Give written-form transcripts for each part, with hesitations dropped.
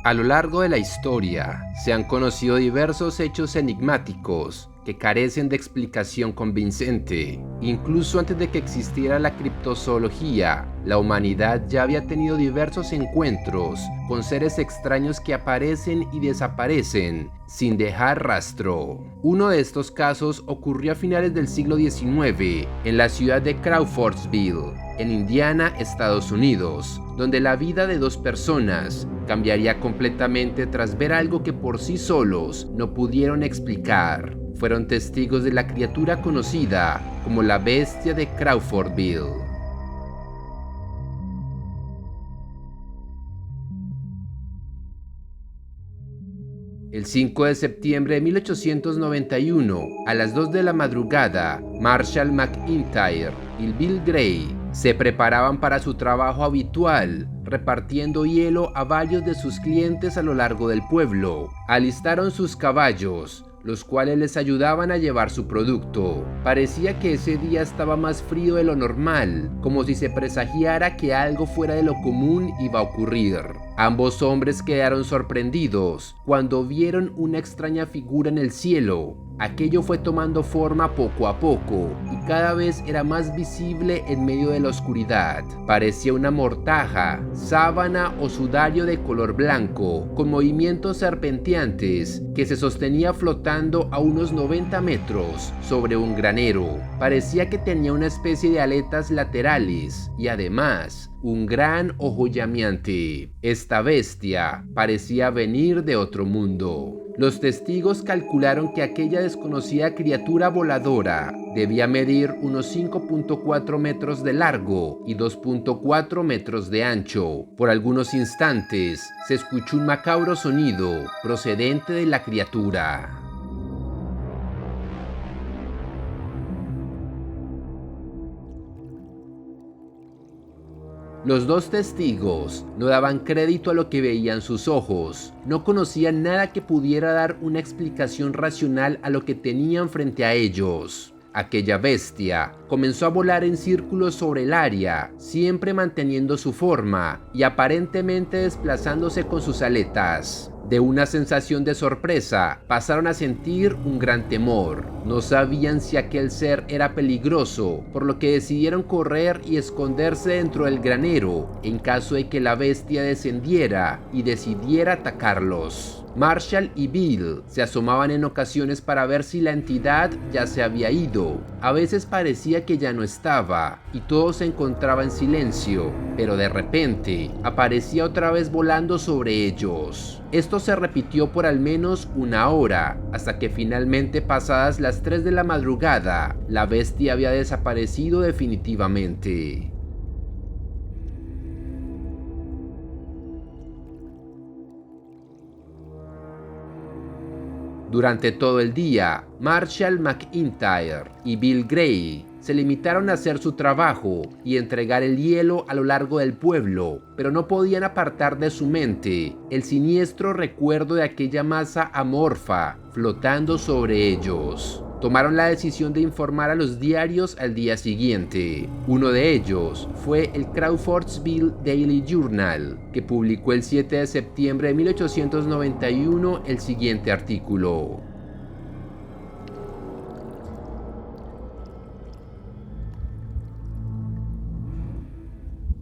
A lo largo de la historia, se han conocido diversos hechos enigmáticos que carecen de explicación convincente. Incluso antes de que existiera la criptozoología, la humanidad ya había tenido diversos encuentros con seres extraños que aparecen y desaparecen sin dejar rastro. Uno de estos casos ocurrió a finales del siglo XIX en la ciudad de Crawfordsville, en Indiana, Estados Unidos, donde la vida de dos personas cambiaría completamente tras ver algo que por sí solos no pudieron explicar. Fueron testigos de la criatura conocida como la bestia de Crawfordsville. El 5 de septiembre de 1891, a las 2 de la madrugada, Marshall McIntyre y Bill Gray se preparaban para su trabajo habitual, repartiendo hielo a varios de sus clientes a lo largo del pueblo. Alistaron sus caballos, los cuales les ayudaban a llevar su producto. Parecía que ese día estaba más frío de lo normal, como si se presagiara que algo fuera de lo común iba a ocurrir. Ambos hombres quedaron sorprendidos cuando vieron una extraña figura en el cielo. Aquello fue tomando forma poco a poco y cada vez era más visible en medio de la oscuridad. Parecía una mortaja, sábana o sudario de color blanco, con movimientos serpenteantes, que se sostenía flotando a unos 90 metros sobre un granero. Parecía que tenía una especie de aletas laterales y además un gran ojo llameante. Esta bestia parecía venir de otro mundo. Los testigos calcularon que aquella desconocida criatura voladora debía medir unos 5.4 metros de largo y 2.4 metros de ancho. Por algunos instantes se escuchó un macabro sonido procedente de la criatura. Los dos testigos no daban crédito a lo que veían sus ojos. No conocían nada que pudiera dar una explicación racional a lo que tenían frente a ellos. Aquella bestia comenzó a volar en círculos sobre el área, siempre manteniendo su forma y aparentemente desplazándose con sus aletas. De una sensación de sorpresa, pasaron a sentir un gran temor. No sabían si aquel ser era peligroso, por lo que decidieron correr y esconderse dentro del granero, en caso de que la bestia descendiera y decidiera atacarlos. Marshall y Bill se asomaban en ocasiones para ver si la entidad ya se había ido. A veces parecía que ya no estaba y todo se encontraba en silencio, pero de repente aparecía otra vez volando sobre ellos. Esto se repitió por al menos una hora, hasta que finalmente, pasadas las 3 de la madrugada, la bestia había desaparecido definitivamente. Durante todo el día, Marshall McIntyre y Bill Gray se limitaron a hacer su trabajo y entregar el hielo a lo largo del pueblo, pero no podían apartar de su mente el siniestro recuerdo de aquella masa amorfa flotando sobre ellos. Tomaron la decisión de informar a los diarios al día siguiente. Uno de ellos fue el Crawfordsville Daily Journal, que publicó el 7 de septiembre de 1891 el siguiente artículo.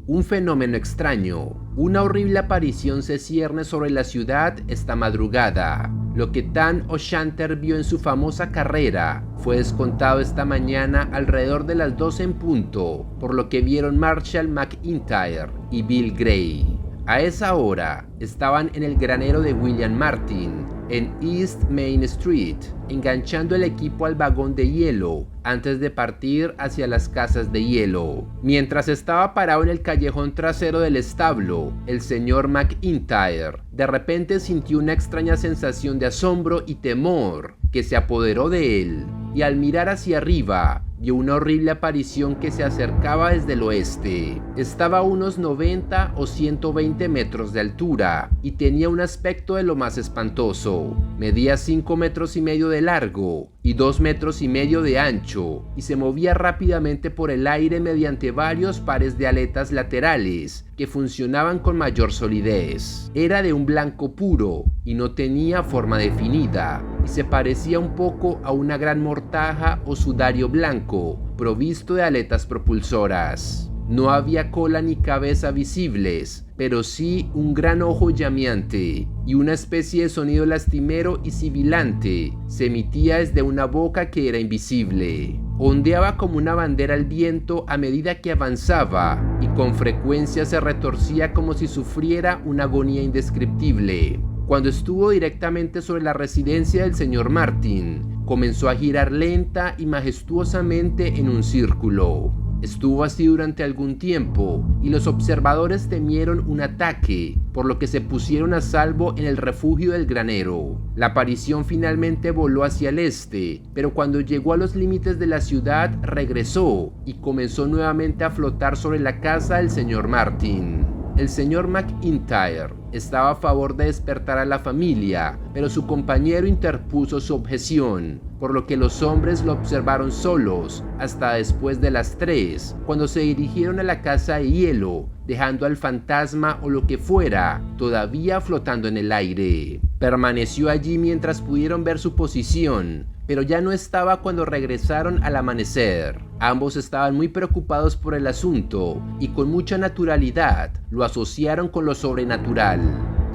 Un fenómeno extraño, una horrible aparición se cierne sobre la ciudad esta madrugada. Lo que Dan O'Shanter vio en su famosa carrera fue descontado esta mañana alrededor de las 12 en punto, por lo que vieron Marshall McIntyre y Bill Gray. A esa hora estaban en el granero de William Martin, en East Main Street, enganchando el equipo al vagón de hielo antes de partir hacia las casas de hielo. Mientras estaba parado en el callejón trasero del establo, el señor McIntyre de repente sintió una extraña sensación de asombro y temor que se apoderó de él, y al mirar hacia arriba vio una horrible aparición que se acercaba desde el oeste. Estaba a unos 90 o 120 metros de altura y tenía un aspecto de lo más espantoso. Medía 5 metros y medio de largo y y 2,5 metros de ancho, y se movía rápidamente por el aire mediante varios pares de aletas laterales que funcionaban con mayor solidez. Era de un blanco puro y no tenía forma definida, y se parecía un poco a una gran mortaja o sudario blanco provisto de aletas propulsoras. No había cola ni cabeza visibles, pero sí un gran ojo llameante, y una especie de sonido lastimero y sibilante se emitía desde una boca que era invisible. Ondeaba como una bandera al viento a medida que avanzaba, y con frecuencia se retorcía como si sufriera una agonía indescriptible. Cuando estuvo directamente sobre la residencia del señor Martin, comenzó a girar lenta y majestuosamente en un círculo. Estuvo así durante algún tiempo, y los observadores temieron un ataque, por lo que se pusieron a salvo en el refugio del granero. La aparición finalmente voló hacia el este, pero cuando llegó a los límites de la ciudad regresó y comenzó nuevamente a flotar sobre la casa del señor Martin. El señor McIntyre estaba a favor de despertar a la familia, pero su compañero interpuso su objeción, por lo que los hombres lo observaron solos hasta después de las 3, cuando se dirigieron a la casa de hielo, dejando al fantasma o lo que fuera todavía flotando en el aire. Permaneció allí mientras pudieron ver su posición, pero ya no estaba cuando regresaron al amanecer. Ambos estaban muy preocupados por el asunto y con mucha naturalidad lo asociaron con lo sobrenatural.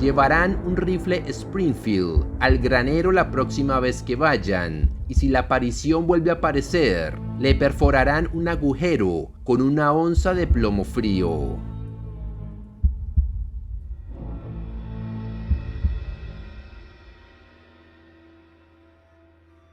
Llevarán un rifle Springfield al granero la próxima vez que vayan, y si la aparición vuelve a aparecer, le perforarán un agujero con una onza de plomo frío.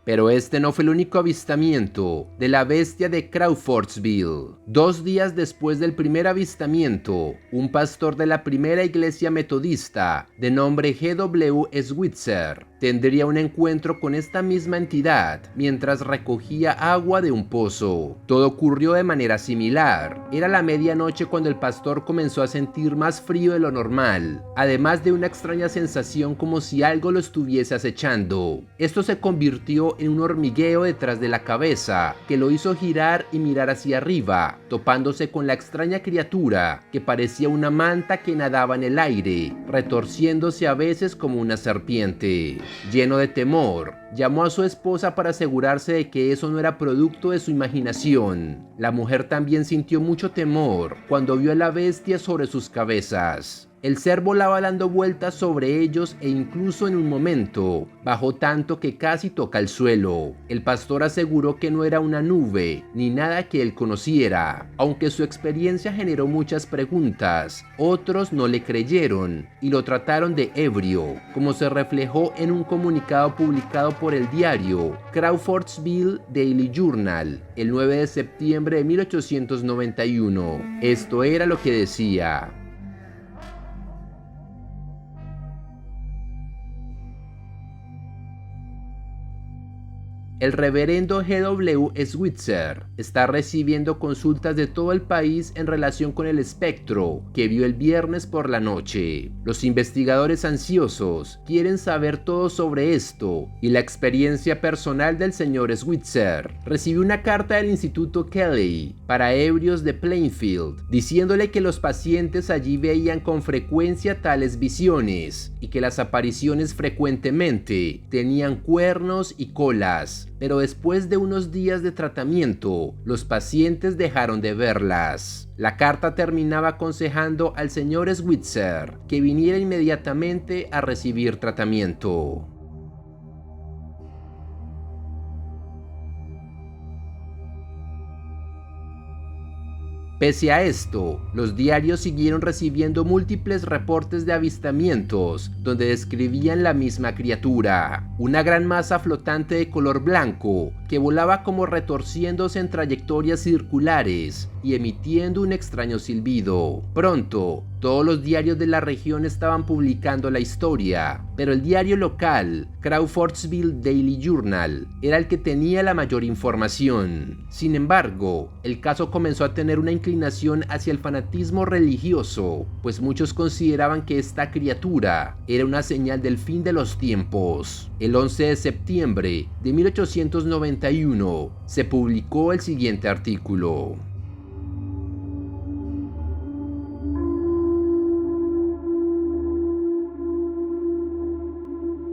Pero este no fue el único avistamiento de la bestia de Crawfordsville. 2 días después del primer avistamiento, un pastor de la primera iglesia metodista, de nombre G.W. Switzer, tendría un encuentro con esta misma entidad mientras recogía agua de un pozo. Todo ocurrió de manera similar. Era la medianoche cuando el pastor comenzó a sentir más frío de lo normal, además de una extraña sensación como si algo lo estuviese acechando. Esto se convirtió en un hormigueo detrás de la cabeza, que lo hizo girar y mirar hacia arriba, topándose con la extraña criatura que parecía una manta que nadaba en el aire, retorciéndose a veces como una serpiente. Lleno de temor, llamó a su esposa para asegurarse de que eso no era producto de su imaginación. La mujer también sintió mucho temor cuando vio a la bestia sobre sus cabezas. El ser volaba dando vueltas sobre ellos e incluso en un momento bajó tanto que casi toca el suelo. El pastor aseguró que no era una nube ni nada que él conociera. Aunque su experiencia generó muchas preguntas, otros no le creyeron y lo trataron de ebrio, como se reflejó en un comunicado publicado por el diario Crawfordsville Daily Journal el 9 de septiembre de 1891. Esto era lo que decía: el reverendo G.W. Switzer está recibiendo consultas de todo el país en relación con el espectro que vio el viernes por la noche. Los investigadores ansiosos quieren saber todo sobre esto y la experiencia personal del señor Switzer. Recibió una carta del Instituto Kelly para ebrios de Plainfield diciéndole que los pacientes allí veían con frecuencia tales visiones y que las apariciones frecuentemente tenían cuernos y colas. Pero después de unos días de tratamiento, los pacientes dejaron de verlas. La carta terminaba aconsejando al señor Switzer que viniera inmediatamente a recibir tratamiento. Pese a esto, los diarios siguieron recibiendo múltiples reportes de avistamientos donde describían la misma criatura, una gran masa flotante de color blanco que volaba como retorciéndose en trayectorias circulares y emitiendo un extraño silbido. Pronto, todos los diarios de la región estaban publicando la historia, pero el diario local, Crawfordsville Daily Journal, era el que tenía la mayor información. Sin embargo, el caso comenzó a tener una inclinación hacia el fanatismo religioso, pues muchos consideraban que esta criatura era una señal del fin de los tiempos. El 11 de septiembre de 1891 se publicó el siguiente artículo.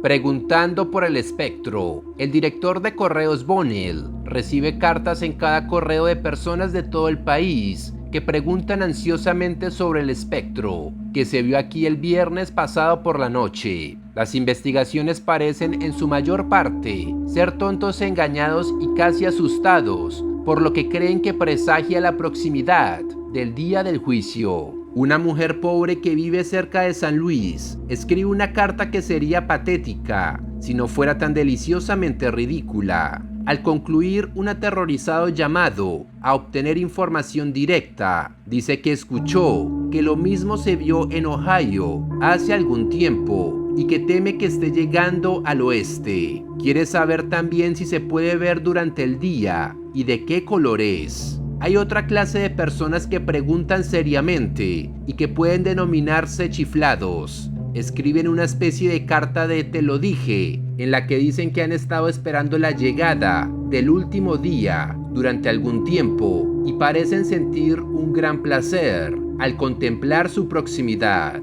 Preguntando por el espectro, el director de correos Bonnell recibe cartas en cada correo de personas de todo el país que preguntan ansiosamente sobre el espectro que se vio aquí el viernes pasado por la noche. Las investigaciones parecen en su mayor parte ser tontos engañados y casi asustados, por lo que creen que presagia la proximidad del día del juicio. Una mujer pobre que vive cerca de San Luis escribe una carta que sería patética si no fuera tan deliciosamente ridícula. Al concluir un aterrorizado llamado a obtener información directa, dice que escuchó que lo mismo se vio en Ohio hace algún tiempo y que teme que esté llegando al oeste. Quiere saber también si se puede ver durante el día y de qué color es. Hay otra clase de personas que preguntan seriamente y que pueden denominarse chiflados. Escriben una especie de carta de te lo dije, en la que dicen que han estado esperando la llegada del último día durante algún tiempo y parecen sentir un gran placer al contemplar su proximidad.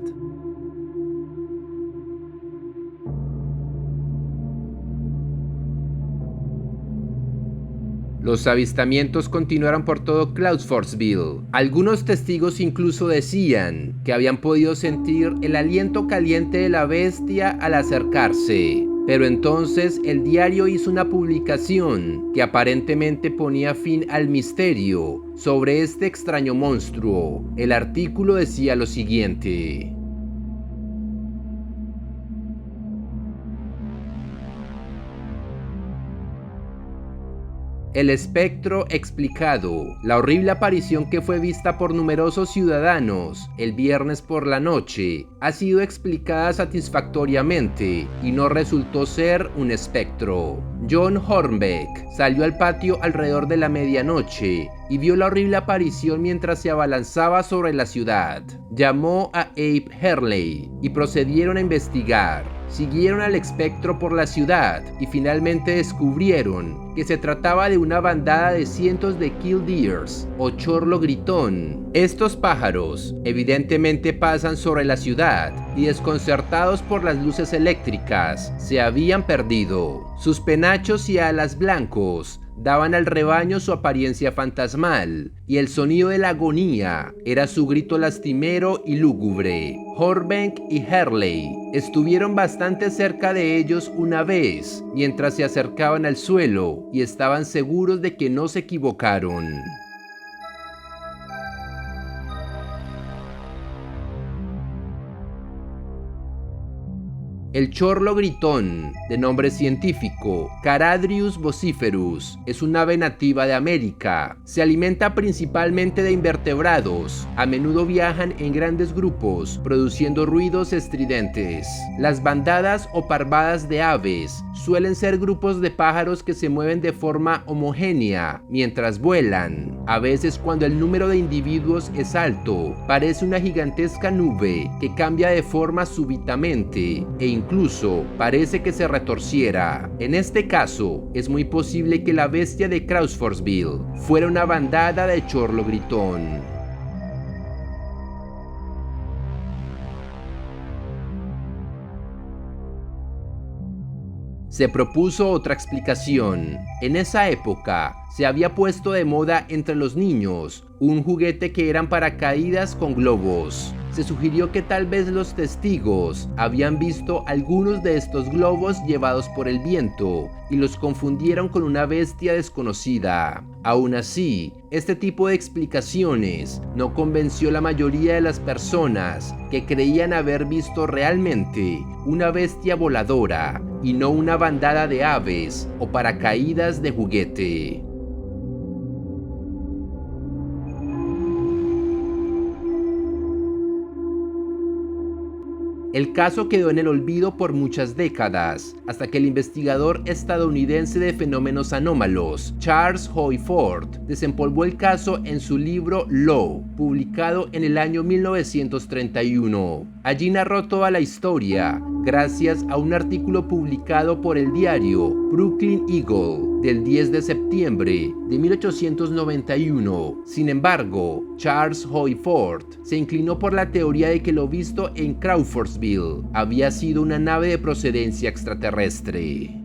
Los avistamientos continuaron por todo Crawfordsville. Algunos testigos incluso decían que habían podido sentir el aliento caliente de la bestia al acercarse. Pero entonces el diario hizo una publicación que aparentemente ponía fin al misterio sobre este extraño monstruo. El artículo decía lo siguiente: el espectro explicado. La horrible aparición que fue vista por numerosos ciudadanos el viernes por la noche ha sido explicada satisfactoriamente y no resultó ser un espectro. John Hornbeck salió al patio alrededor de la medianoche y vio la horrible aparición mientras se abalanzaba sobre la ciudad. Llamó a Abe Hurley y procedieron a investigar. Siguieron al espectro por la ciudad y finalmente descubrieron que se trataba de una bandada de cientos de killdeers o chorlo gritón. Estos pájaros evidentemente pasan sobre la ciudad y, desconcertados por las luces eléctricas, se habían perdido. Sus penachos y alas blancos daban al rebaño su apariencia fantasmal, y el sonido de la agonía era su grito lastimero y lúgubre. Hornbeck y Hurley estuvieron bastante cerca de ellos una vez, mientras se acercaban al suelo, y estaban seguros de que no se equivocaron. El chorlo gritón, de nombre científico Caradrius vociferus, es un ave nativa de América. Se alimenta principalmente de invertebrados. A menudo viajan en grandes grupos, produciendo ruidos estridentes. Las bandadas o parvadas de aves suelen ser grupos de pájaros que se mueven de forma homogénea mientras vuelan. A veces, cuando el número de individuos es alto, parece una gigantesca nube que cambia de forma súbitamente e incluso parece que se retorciera. En este caso, es muy posible que la bestia de Crawfordsville fuera una bandada de chorlo gritón. Se propuso otra explicación. En esa época se había puesto de moda entre los niños un juguete que eran paracaídas con globos. Se sugirió que tal vez los testigos habían visto algunos de estos globos llevados por el viento y los confundieron con una bestia desconocida. Aún así, este tipo de explicaciones no convenció a la mayoría de las personas que creían haber visto realmente una bestia voladora y no una bandada de aves o paracaídas de juguete. El caso quedó en el olvido por muchas décadas, hasta que el investigador estadounidense de fenómenos anómalos, Charles Hoy Ford, desempolvó el caso en su libro Law, publicado en el año 1931. Allí narró toda la historia, gracias a un artículo publicado por el diario Brooklyn Eagle del 10 de septiembre de 1891. Sin embargo, Charles Hoy Ford se inclinó por la teoría de que lo visto en Crawfordsville había sido una nave de procedencia extraterrestre.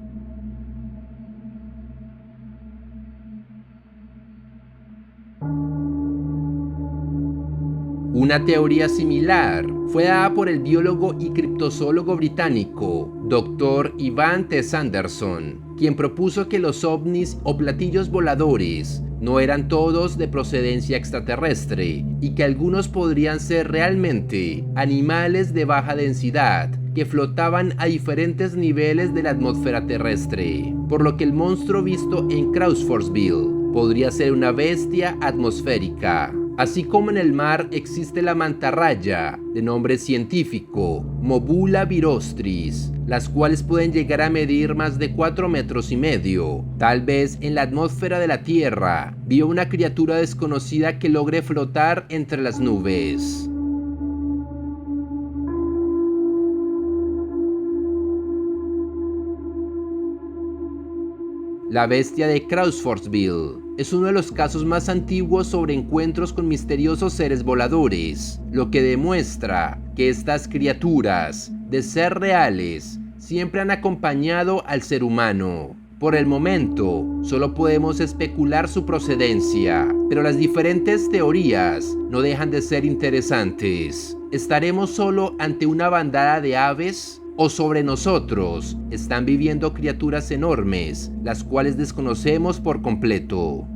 Una teoría similar fue dada por el biólogo y criptozoólogo británico Dr. Ivan T. Sanderson, quien propuso que los ovnis o platillos voladores no eran todos de procedencia extraterrestre y que algunos podrían ser realmente animales de baja densidad que flotaban a diferentes niveles de la atmósfera terrestre, por lo que el monstruo visto en Crawfordsville podría ser una bestia atmosférica. Así como en el mar existe la mantarraya, de nombre científico Mobula virostris, las cuales pueden llegar a medir más de 4,5 metros. Tal vez en la atmósfera de la Tierra vio una criatura desconocida que logre flotar entre las nubes. La bestia de Crawfordsville es uno de los casos más antiguos sobre encuentros con misteriosos seres voladores, lo que demuestra que estas criaturas, de ser reales, siempre han acompañado al ser humano. Por el momento, solo podemos especular su procedencia, pero las diferentes teorías no dejan de ser interesantes. ¿Estaremos solo ante una bandada de aves? ¿O sobre nosotros están viviendo criaturas enormes, las cuales desconocemos por completo?